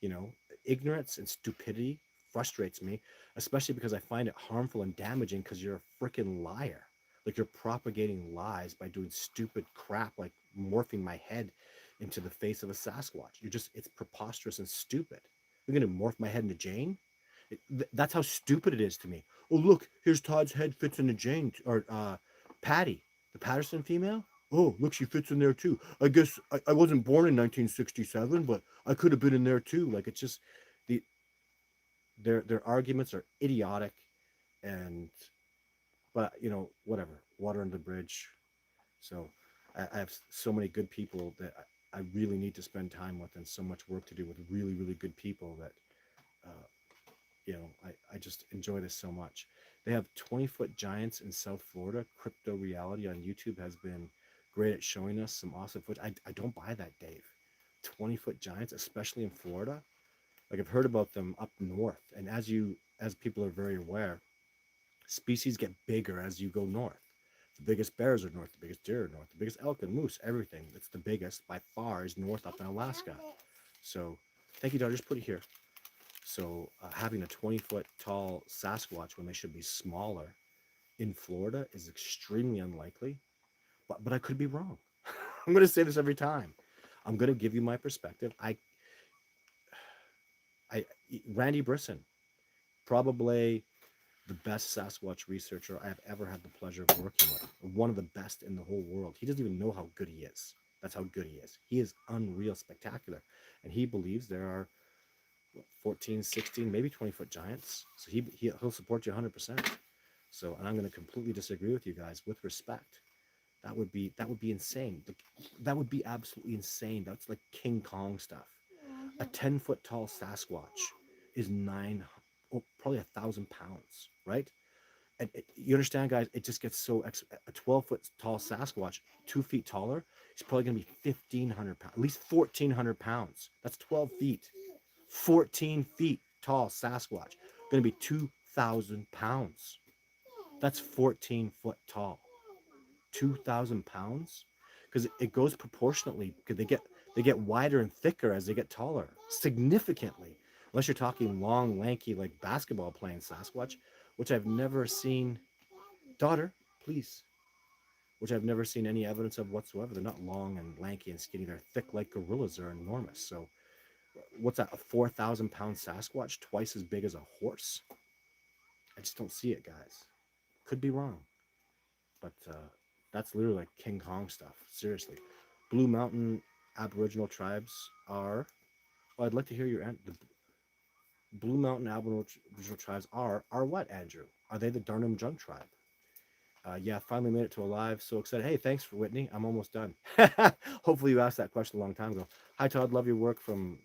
You know, ignorance and stupidity frustrates me, especially because I find it harmful and damaging because you're a freaking liar. Like you're propagating lies by doing stupid crap like morphing my head into the face of a Sasquatch. It's preposterous and stupid. You're going to morph my head into Jane? That's how stupid it is to me. Oh, look, here's Todd's head fits into Jane or Patty, the Patterson female. Oh, look, she fits in there too. I guess I wasn't born in 1967, but I could have been in there too. Like it's just the their arguments are idiotic, and but whatever, water under the bridge. So I have so many good people that I really need to spend time with, and so much work to do with really really good people that uh, I just enjoy this so much. They have 20-foot giants in South Florida. Crypto Reality on YouTube has been great at showing us some awesome footage. I don't buy that, Dave. 20-foot giants, especially in Florida. Like I've heard about them up north, and as people are very aware, species get bigger as you go north. The biggest bears are north, the biggest deer are north, the biggest elk and moose, everything that's the biggest by far is north up in Alaska. So thank you, Dad. Just put it here. So having a 20-foot tall Sasquatch when they should be smaller in Florida is extremely unlikely, but I could be wrong. I'm going to say this every time. I'm going to give you my perspective. I Randy Brisson, probably the best Sasquatch researcher I've ever had the pleasure of working with. One of the best in the whole world. He doesn't even know how good he is. That's how good he is. He is unreal spectacular. And he believes there are 14, 16, maybe 20-foot giants. So he'll support you 100%. So, and I'm going to completely disagree with you guys with respect. That would be insane. That would be absolutely insane. That's like King Kong stuff. A 10-foot tall Sasquatch is probably 1,000 pounds, right? And you understand, guys? It just gets so a 12-foot tall Sasquatch, 2 feet taller, is probably going to be 1,500 pounds, at least 1,400 pounds. That's 12 feet. 14 feet tall Sasquatch, going to be 2,000 pounds. That's 14 foot tall. 2,000 pounds, because it goes proportionately, because they get wider and thicker as they get taller, significantly, unless you're talking long lanky like basketball playing Sasquatch, which I've never seen. Daughter, please. Which I've never seen any evidence of whatsoever. They're not long and lanky and skinny. They're thick like gorillas. They're enormous. So what's that, a 4,000 pound Sasquatch, twice as big as a horse? I just don't see it, guys. Could be wrong, but that's literally like King Kong stuff. Seriously. Blue Mountain Aboriginal tribes are. Well, I'd like to hear the Blue Mountain Aboriginal tribes are what, Andrew? Are they the Darnum Junk tribe? Yeah, finally made it to a live. So excited. Hey, thanks for Whitney. I'm almost done. Hopefully you asked that question a long time ago. Hi, Todd. Love your work from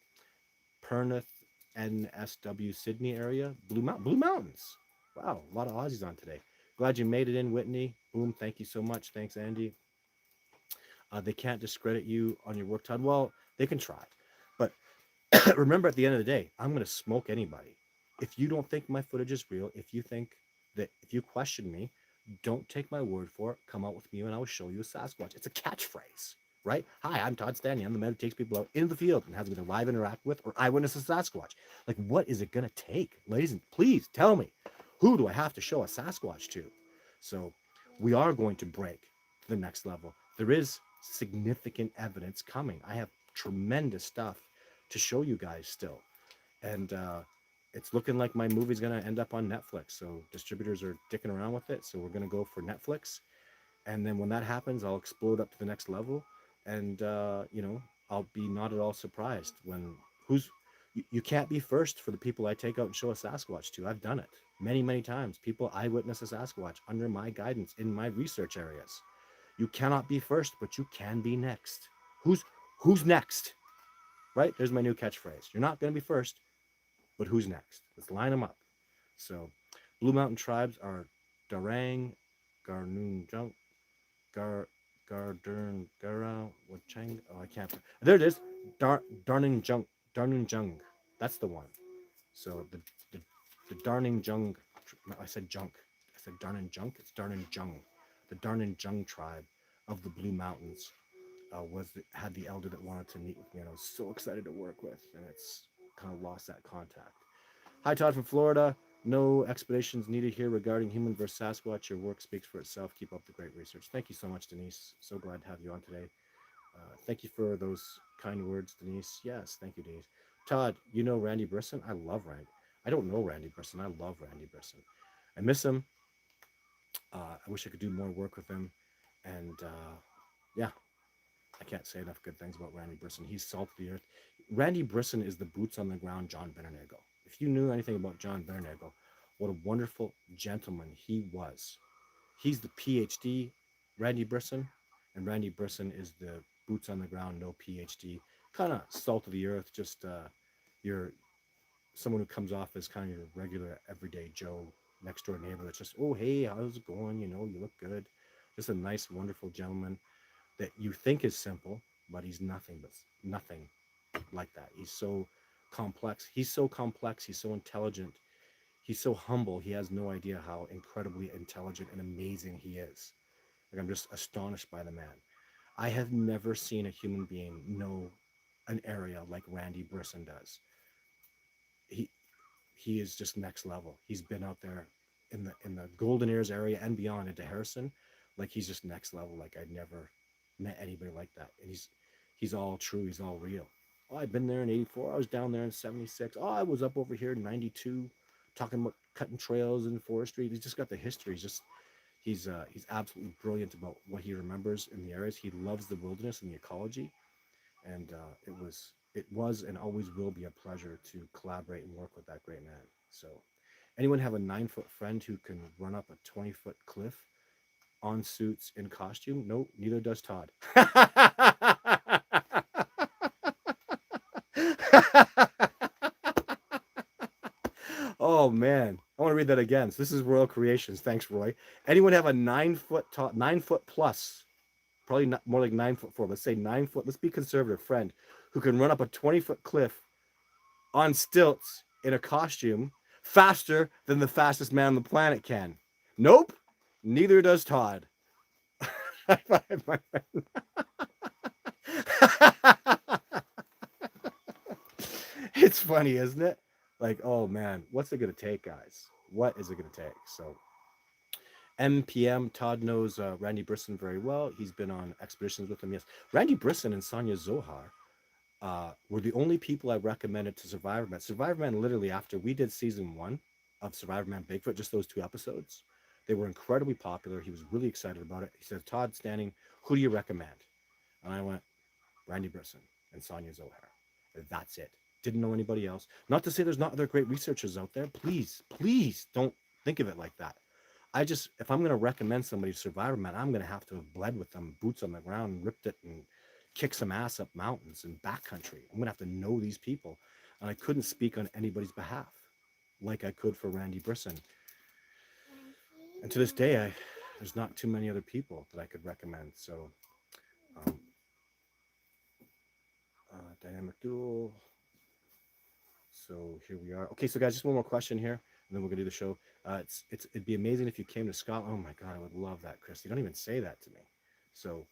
Perth, NSW, Sydney area. Blue Mountains. Wow, a lot of Aussies on today. Glad you made it in, Whitney. Boom, thank you so much. Thanks, Andy. They can't discredit you on your work, Todd. Well, they can try, but Remember, at the end of the day, I'm going to smoke anybody. If you don't think my footage is real, if you question me, don't take my word for it. Come out with me and I will show you a Sasquatch. It's a catchphrase, right? Hi, I'm Todd Standing. I'm the man who takes people out into the field and has them either live interact with or eyewitness a Sasquatch. Like, what is it going to take? Ladies and please tell me, who do I have to show a Sasquatch to? So we are going to break to the next level. There is significant evidence coming. I have tremendous stuff to show you guys still. And it's looking like my movie's going to end up on Netflix. So distributors are dicking around with it. So we're going to go for Netflix. And then when that happens, I'll explode up to the next level. And, I'll be not at all surprised when you can't be first for the people I take out and show a Sasquatch to. I've done it many, many times. People eyewitness a Sasquatch under my guidance in my research areas. You cannot be first, but you can be next. Who's next? Right? There's my new catchphrase. You're not going to be first, but who's next? Let's line them up. So, Blue Mountain tribes are Darang, Garnoonjunk, Gardern, Gara, Wachang. Oh, I can't. There it is. Darninjung. Darninjung. That's the one. So the Darninjung. I said junk. I said Darninjunk. It's Darninjung. The Darninjung tribe of the Blue Mountains had the elder that wanted to meet with me, and I was so excited to work with, and it's kind of lost that contact. Hi, Todd from Florida. No explanations needed here regarding human versus Sasquatch. Your work speaks for itself. Keep up the great research. Thank you so much, Denise. So glad to have you on today. Thank you for those kind words, Denise. Yes, thank you, Denise. Todd, you know Randy Brisson? I love Randy. I don't know Randy Brisson. I love Randy Brisson. I miss him. I wish I could do more work with him. And yeah, I can't say enough good things about Randy Brisson. He's salt of the earth. Randy Brisson is the boots on the ground John Benernagel. If you knew anything about John Benernagel, what a wonderful gentleman he was. He's the PhD Randy Brisson, and Randy Brisson is the boots on the ground, no PhD, kind of salt of the earth, just you're someone who comes off as kind of your regular everyday Joe next door neighbor that's just, oh, hey, how's it going? You look good. Just a nice, wonderful gentleman that you think is simple, but he's nothing like that. He's so complex. He's so complex. He's so intelligent. He's so humble. He has no idea how incredibly intelligent and amazing he is. Like, I'm just astonished by the man. I have never seen a human being know an area like Randy Brisson does. He he is just next level. He's been out there in the Golden Ears area and beyond into Harrison. Like, he's just next level. Like, I'd never met anybody like that. And he's all true. He's all real. Oh, I've been there in '84. I was down there in '76. Oh, I was up over here in '92, talking about cutting trails and forestry. He's just got the history. He's absolutely brilliant about what he remembers in the areas. He loves the wilderness and the ecology, and it was and always will be a pleasure to collaborate and work with that great man. So, anyone have a 9-foot friend who can run up a 20-foot cliff on suits in costume? Nope, neither does Todd. Oh man, I want to read that again. So this is Royal Creations. Thanks, Roy. Anyone have a 9-foot tall, 9-foot plus, probably not more like 9'4". Let's say 9 foot. Let's be conservative. Friend who can run up a 20-foot cliff on stilts in a costume faster than the fastest man on the planet can? Nope. Neither does Todd. High five, my friend. It's funny, isn't it? Like, oh man, what's it gonna take, guys? What is it gonna take? So, MPM, Todd knows Randy Brisson very well. He's been on expeditions with him. Yes, Randy Brisson and Sonia Zohar were the only people I recommended to Survivor Man. Survivor Man, literally, after we did season 1 of Survivor Man Bigfoot, just those 2 episodes, they were incredibly popular. He was really excited about it. He said, Todd Standing, who do you recommend? And I went, Randy Brisson and Sonia Zohar. That's it. Didn't know anybody else. Not to say there's not other great researchers out there. Please, please don't think of it like that. If I'm going to recommend somebody to Survivor Man, I'm going to have to have bled with them, boots on the ground, ripped it and kicked some ass up mountains and backcountry. I'm going to have to know these people. And I couldn't speak on anybody's behalf like I could for Randy Brisson. And to this day, there's not too many other people that I could recommend. So, Dynamic Duel. So here we are. Okay, so guys, just one more question here, and then we're gonna do the show. It'd be amazing if you came to Scotland. Oh my God, I would love that, Chris. You don't even say that to me. So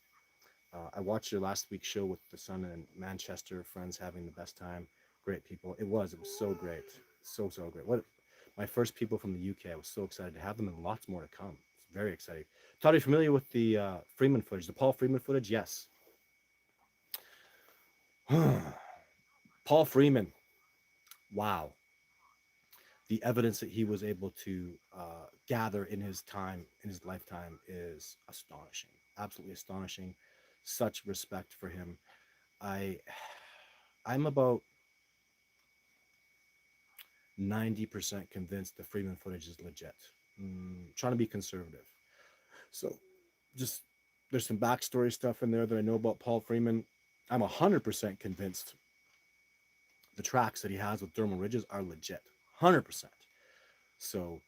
I watched your last week's show with the son in Manchester, friends having the best time. Great people. It was so great. So great. What my first people from the UK. I was so excited to have them and lots more to come. It's very exciting. Todd, are you familiar with the Freeman footage, the Paul Freeman footage? Yes. Paul Freeman. Wow. The evidence that he was able to gather in his time, in his lifetime, is astonishing. Absolutely astonishing. Such respect for him. I I'm about 90% convinced the Freeman footage is legit. Trying to be conservative. So just there's some backstory stuff in there that I know about Paul Freeman. I'm 100% convinced the tracks that he has with dermal ridges are legit. 100%. So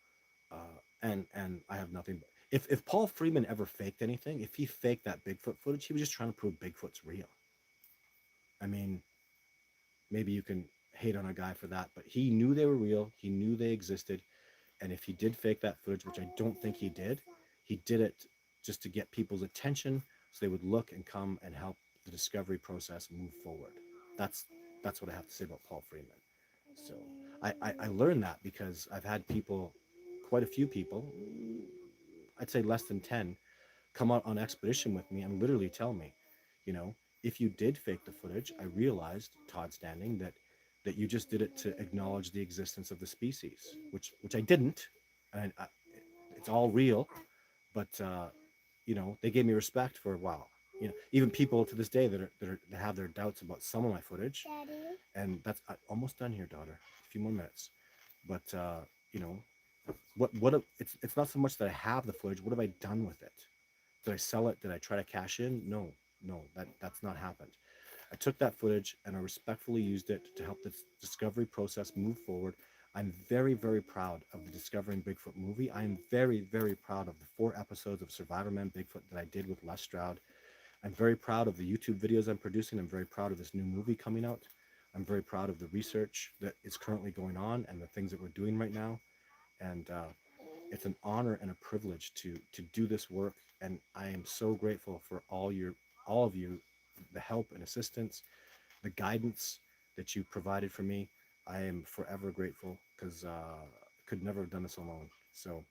and I have nothing but if Paul Freeman ever faked anything, if he faked that Bigfoot footage, he was just trying to prove Bigfoot's real. I mean, maybe you can hate on a guy for that, but he knew they were real. He knew they existed. And if he did fake that footage, which I don't think he did it just to get people's attention so they would look and come and help the discovery process move forward. That's that's what I have to say about Paul Freeman. So I learned that because I've had people, quite a few people, I'd say less than 10, come out on expedition with me and literally tell me, you know, if you did fake the footage, I realized, Todd Standing, that you just did it to acknowledge the existence of the species, which I didn't, and it's all real, but they gave me respect for wow, even people to this day that have their doubts about some of my footage, Daddy. and that's almost done here, daughter. A few more minutes, but you know, it's not so much that I have the footage. What have I done with it? Did I sell it? Did I try to cash in? No, that's not happened. I took that footage and I respectfully used it to help this discovery process move forward. I'm very, very proud of the Discovering Bigfoot movie. I am very, very proud of the 4 episodes of Survivor Man Bigfoot that I did with Les Stroud. I'm very proud of the YouTube videos I'm producing. I'm very proud of this new movie coming out. I'm very proud of the research that is currently going on and the things that we're doing right now. And it's an honor and a privilege to do this work, and I am so grateful for all of you, the help and assistance, the guidance that you provided for me. I am forever grateful because could never have done this alone. So,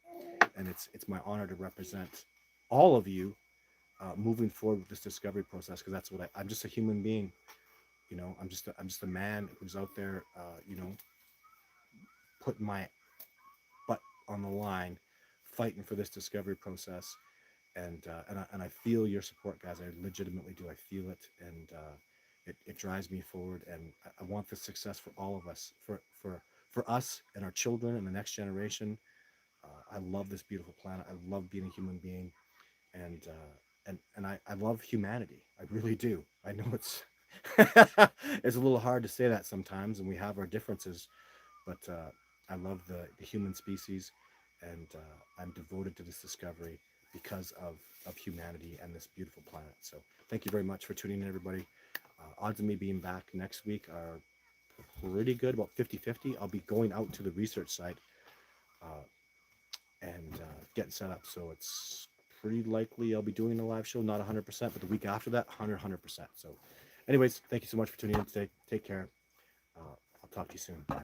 and it's my honor to represent all of you moving forward with this discovery process, because that's what I'm just a human being. I'm just a man who's out there, putting my butt on the line, fighting for this discovery process. And I feel your support, guys. I legitimately do. I feel it, and it drives me forward. And I want the success for all of us, for us and our children and the next generation. I love this beautiful planet. I love being a human being, and I love humanity. I really do. I know it's it's a little hard to say that sometimes, and we have our differences, but I love the human species, and I'm devoted to this discovery because of humanity and this beautiful planet. So thank you very much for tuning in, everybody. Odds of me being back next week are pretty good, about 50-50. I'll be going out to the research site and getting set up. So it's pretty likely I'll be doing a live show, not 100%, but the week after that, 100%. So anyways, thank you so much for tuning in today. Take care. I'll talk to you soon. Bye.